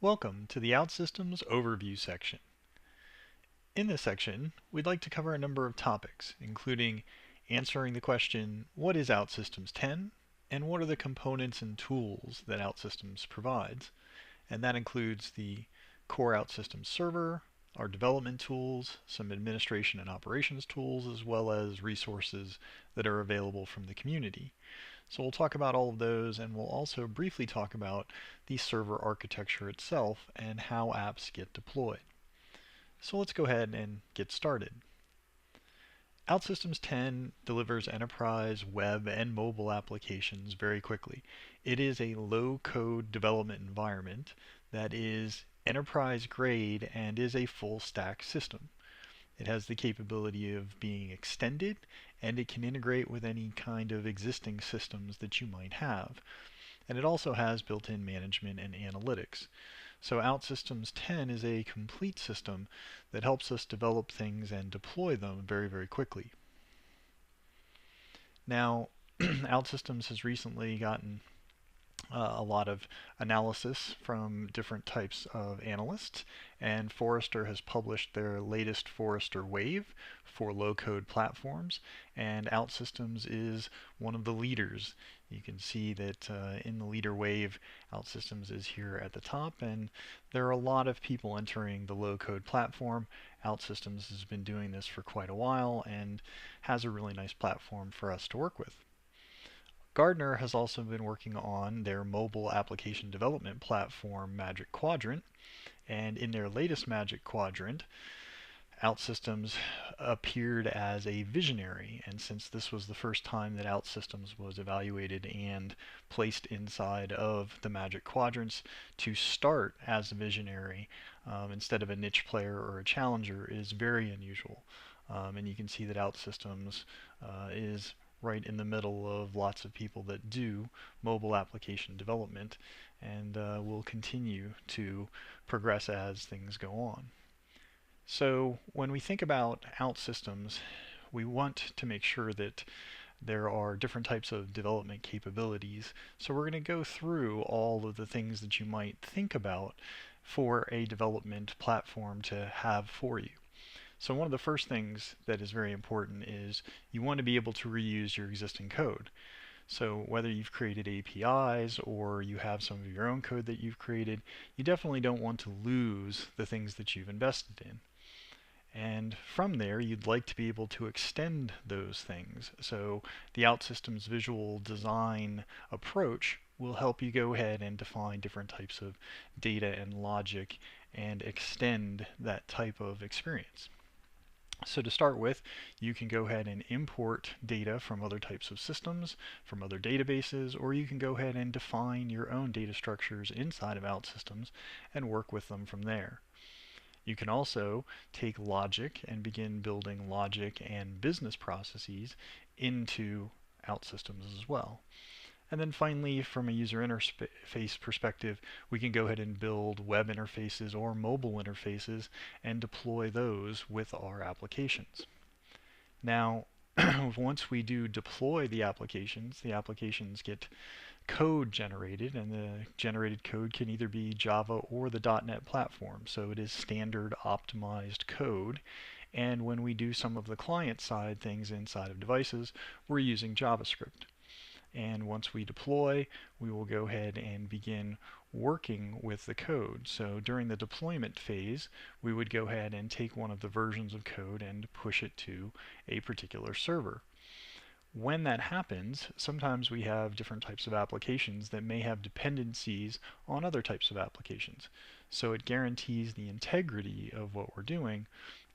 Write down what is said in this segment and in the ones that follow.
Welcome to the OutSystems Overview section. In this section, we'd like to cover a number of topics, including answering the question, what is OutSystems 10, and what are the components and tools that OutSystems provides? And that includes the core OutSystems Server, our development tools, some administration and operations tools, as well as resources that are available from the community. So we'll talk about all of those, and we'll also briefly talk about the server architecture itself and how apps get deployed. So let's go ahead and get started. OutSystems 10 delivers enterprise, web, and mobile applications very quickly. It is a low-code development environment that is enterprise grade and is a full stack system. It has the capability of being extended, and it can integrate with any kind of existing systems that you might have. And it also has built-in management and analytics. So OutSystems 10 is a complete system that helps us develop things and deploy them very, very quickly. Now, OutSystems has recently gotten a lot of analysis from different types of analysts, and Forrester has published their latest Forrester wave for low-code platforms, and OutSystems is one of the leaders. You can see that in the leader wave, OutSystems is here at the top, and there are a lot of people entering the low-code platform. OutSystems has been doing this for quite a while and has a really nice platform for us to work with. Gartner has also been working on their mobile application development platform, Magic Quadrant, and in their latest Magic Quadrant, OutSystems appeared as a visionary, and since this was the first time that OutSystems was evaluated and placed inside of the Magic Quadrants, to start as a visionary instead of a niche player or a challenger is very unusual. And you can see that OutSystems is right in the middle of lots of people that do mobile application development, and will continue to progress as things go on. So when we think about OutSystems, we want to make sure that there are different types of development capabilities. So we're going to go through all of the things that you might think about for a development platform to have for you. So one of the first things that is very important is you want to be able to reuse your existing code. So whether you've created APIs or you have some of your own code that you've created, you definitely don't want to lose the things that you've invested in. And from there, you'd like to be able to extend those things. So the OutSystems visual design approach will help you go ahead and define different types of data and logic and extend that type of experience. So to start with, you can go ahead and import data from other types of systems, from other databases, or you can go ahead and define your own data structures inside of OutSystems and work with them from there. You can also take logic and begin building logic and business processes into OutSystems as well. And then finally, from a user interface perspective, we can go ahead and build web interfaces or mobile interfaces and deploy those with our applications. Now, once we do deploy the applications get code generated, and the generated code can either be Java or the .NET platform. So it is standard optimized code. And when we do some of the client side things inside of devices, we're using JavaScript. And once we deploy, we will go ahead and begin working with the code. So during the deployment phase, we would go ahead and take one of the versions of code and push it to a particular server. When that happens, sometimes we have different types of applications that may have dependencies on other types of applications. So it guarantees the integrity of what we're doing,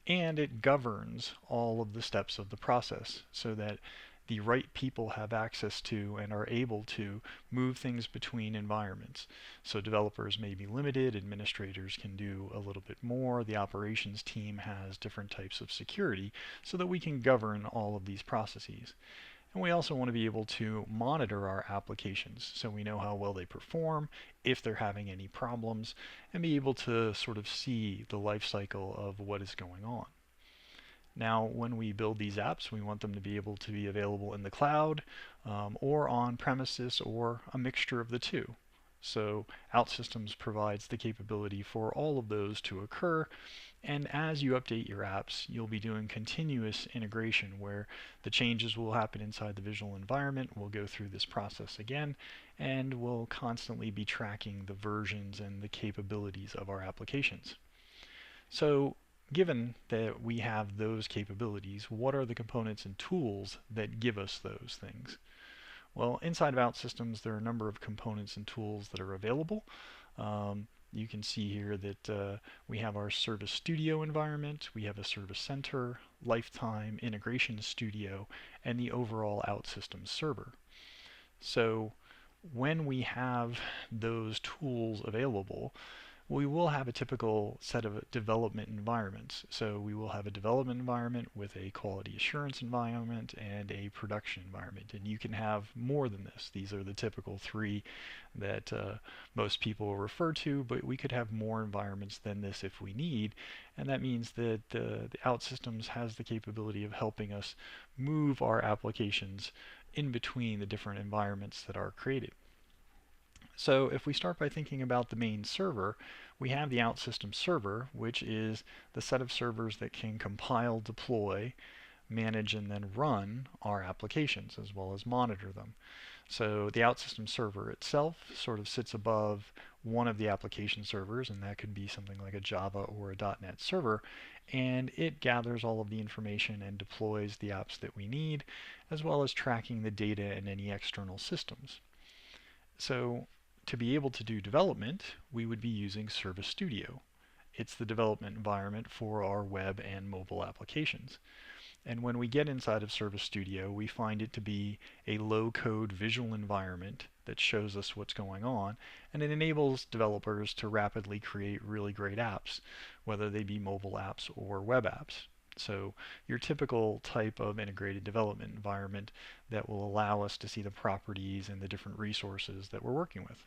and it governs all of the steps of the process so that the right people have access to and are able to move things between environments. So developers may be limited, administrators can do a little bit more, the operations team has different types of security so that we can govern all of these processes. And we also want to be able to monitor our applications so we know how well they perform, if they're having any problems, and be able to sort of see the life cycle of what is going on. Now, when we build these apps, we want them to be able to be available in the cloud or on premises or a mixture of the two. So OutSystems provides the capability for all of those to occur, and as you update your apps, you'll be doing continuous integration where the changes will happen inside the visual environment. We'll go through this process again, and we'll constantly be tracking the versions and the capabilities of our applications. So given that we have those capabilities, what are the components and tools that give us those things? Well, inside of OutSystems, there are a number of components and tools that are available. You can see here that we have our Service Studio environment, we have a Service Center, Lifetime, Integration Studio, and the overall OutSystems Server. So when we have those tools available, we will have a typical set of development environments. So we will have a development environment with a quality assurance environment and a production environment. And you can have more than this. These are the typical three that most people refer to, but we could have more environments than this if we need. And that means that the OutSystems has the capability of helping us move our applications in between the different environments that are created. So if we start by thinking about the main server, we have the OutSystems Server, which is the set of servers that can compile, deploy, manage, and then run our applications as well as monitor them. So the OutSystems Server itself sort of sits above one of the application servers, and that could be something like a Java or a .NET server, and it gathers all of the information and deploys the apps that we need, as well as tracking the data in any external systems. So to be able to do development, we would be using Service Studio. It's the development environment for our web and mobile applications. And when we get inside of Service Studio, we find it to be a low-code visual environment that shows us what's going on, and it enables developers to rapidly create really great apps, whether they be mobile apps or web apps. So your typical type of integrated development environment that will allow us to see the properties and the different resources that we're working with.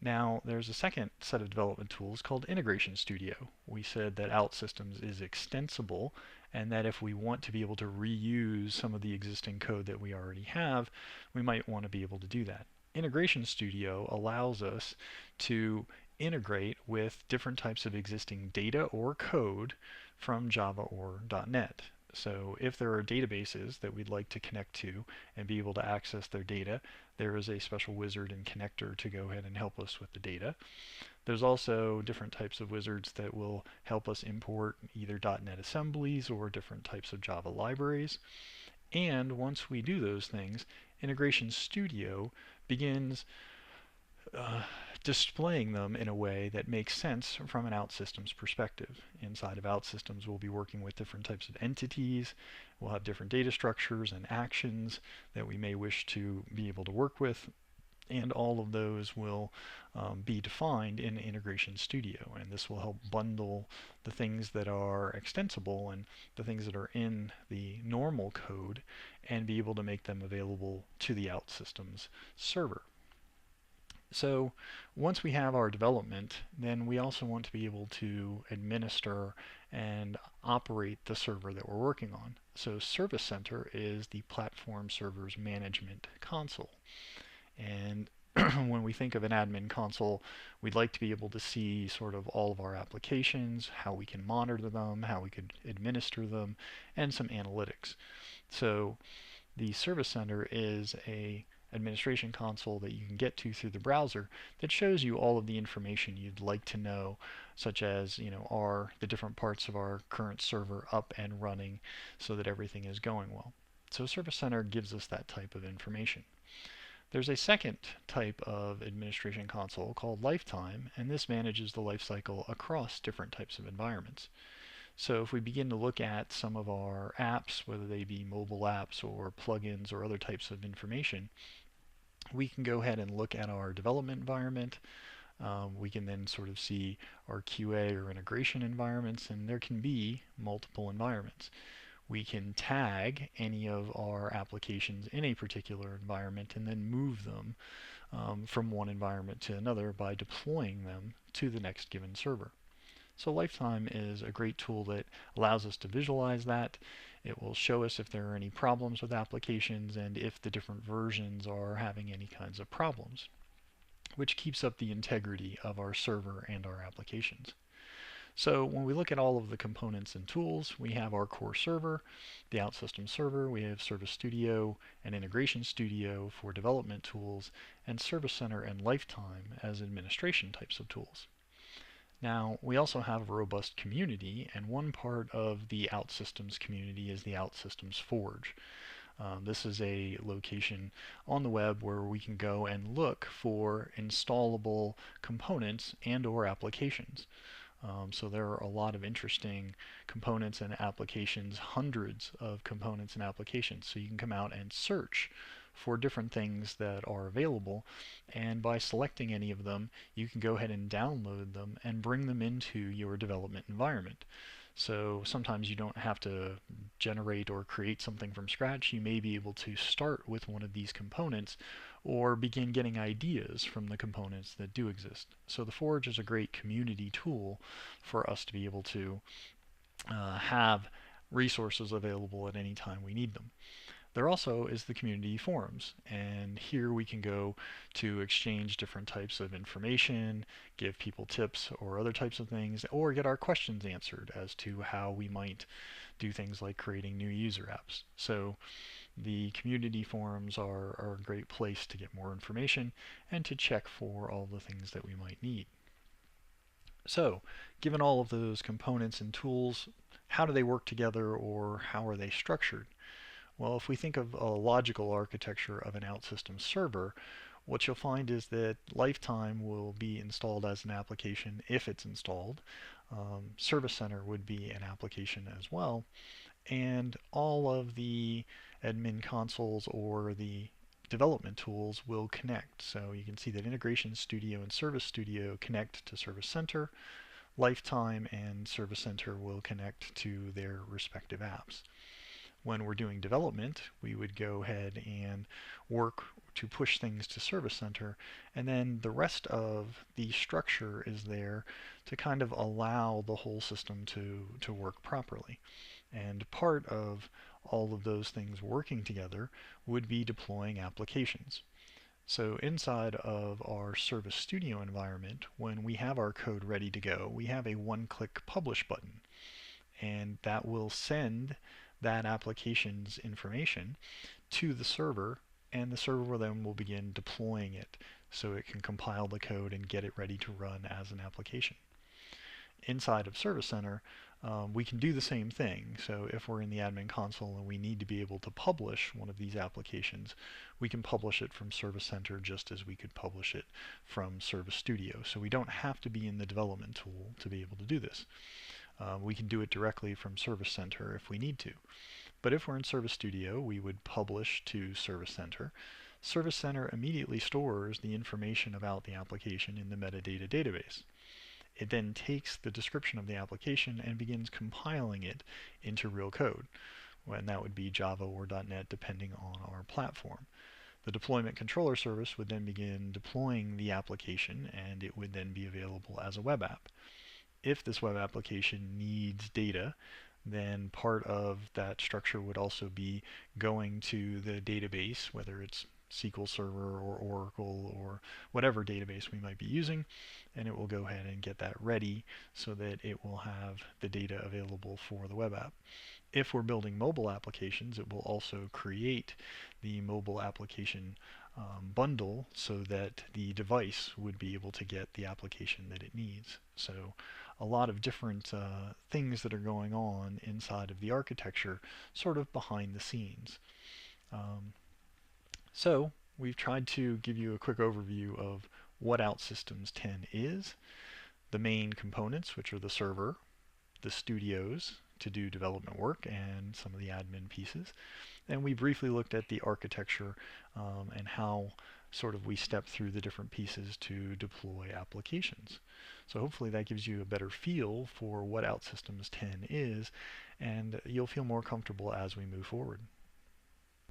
Now, there's a second set of development tools called Integration Studio. We said that OutSystems is extensible, and that if we want to be able to reuse some of the existing code that we already have, we might want to be able to do that. Integration Studio allows us to integrate with different types of existing data or code from Java or .NET. So if there are databases that we'd like to connect to and be able to access their data, there is a special wizard and connector to go ahead and help us with the data. There's also different types of wizards that will help us import either .NET assemblies or different types of Java libraries. And once we do those things, Integration Studio begins displaying them in a way that makes sense from an OutSystems perspective. Inside of OutSystems, we'll be working with different types of entities. We'll have different data structures and actions that we may wish to be able to work with, and all of those will be defined in Integration Studio, and this will help bundle the things that are extensible and the things that are in the normal code and be able to make them available to the OutSystems server. So once we have our development, then we also want to be able to administer and operate the server that we're working on. So Service Center is the platform server's management console. And when we think of an admin console, we'd like to be able to see sort of all of our applications, how we can monitor them, how we could administer them, and some analytics. So the Service Center is a administration console that you can get to through the browser that shows you all of the information you'd like to know, such as, are the different parts of our current server up and running so that everything is going well. So Service Center gives us that type of information. There's a second type of administration console called Lifetime, and this manages the life cycle across different types of environments. So if we begin to look at some of our apps, whether they be mobile apps or plugins or other types of information, we can go ahead and look at our development environment. We can then sort of see our QA or integration environments, and there can be multiple environments. We can tag any of our applications in a particular environment and then move them from one environment to another by deploying them to the next given server. So Lifetime is a great tool that allows us to visualize that. It will show us if there are any problems with applications and if the different versions are having any kinds of problems. which keeps up the integrity of our server and our applications. So when we look at all of the components and tools, we have our core server, the OutSystems Server, we have Service Studio and Integration Studio for development tools, and Service Center and Lifetime as administration types of tools. Now, we also have a robust community, and one part of the OutSystems community is the OutSystems Forge. This is a location on the web where we can go and look for installable components and or applications. So there are a lot of interesting components and applications, hundreds of components and applications. So you can come out and search for different things that are available, and by selecting any of them, you can go ahead and download them and bring them into your development environment. So sometimes you don't have to generate or create something from scratch. You may be able to start with one of these components or begin getting ideas from the components that do exist. So the Forge is a great community tool for us to be able to have resources available at any time we need them. There also is the community forums, and here we can go to exchange different types of information, give people tips or other types of things, or get our questions answered as to how we might do things like creating new user apps. So the community forums are a great place to get more information and to check for all the things that we might need. So, given all of those components and tools, how do they work together, or how are they structured? Well, if we think of a logical architecture of an OutSystems server, what you'll find is that Lifetime will be installed as an application if it's installed. Service Center would be an application as well. And all of the admin consoles or the development tools will connect. So you can see that Integration Studio and Service Studio connect to Service Center. Lifetime and Service Center will connect to their respective apps. When we're doing development, we would go ahead and work to push things to Service Center, and then the rest of the structure is there to kind of allow the whole system to work properly. And part of all of those things working together would be deploying applications. So inside of our Service Studio environment, when we have our code ready to go, we have a one-click publish button, and that will send that application's information to the server, and the server then will begin deploying it so it can compile the code and get it ready to run as an application. Inside of Service Center, we can do the same thing. So if we're in the admin console and we need to be able to publish one of these applications, we can publish it from Service Center just as we could publish it from Service Studio. So we don't have to be in the development tool to be able to do this. We can do it directly from Service Center if we need to. But if we're in Service Studio, we would publish to Service Center. Service Center immediately stores the information about the application in the metadata database. It then takes the description of the application and begins compiling it into real code. And that would be Java or .NET depending on our platform. The deployment controller service would then begin deploying the application, and it would then be available as a web app. If this web application needs data, then part of that structure would also be going to the database, whether it's SQL Server or Oracle or whatever database we might be using, and it will go ahead and get that ready so that it will have the data available for the web app. If we're building mobile applications, it will also create the mobile application bundle so that the device would be able to get the application that it needs. So a lot of different things that are going on inside of the architecture, sort of behind the scenes. So we've tried to give you a quick overview of what OutSystems 10 is, the main components, which are the server, the studios to do development work, and some of the admin pieces. And we briefly looked at the architecture and how sort of we step through the different pieces to deploy applications. So hopefully that gives you a better feel for what OutSystems 10 is, and you'll feel more comfortable as we move forward.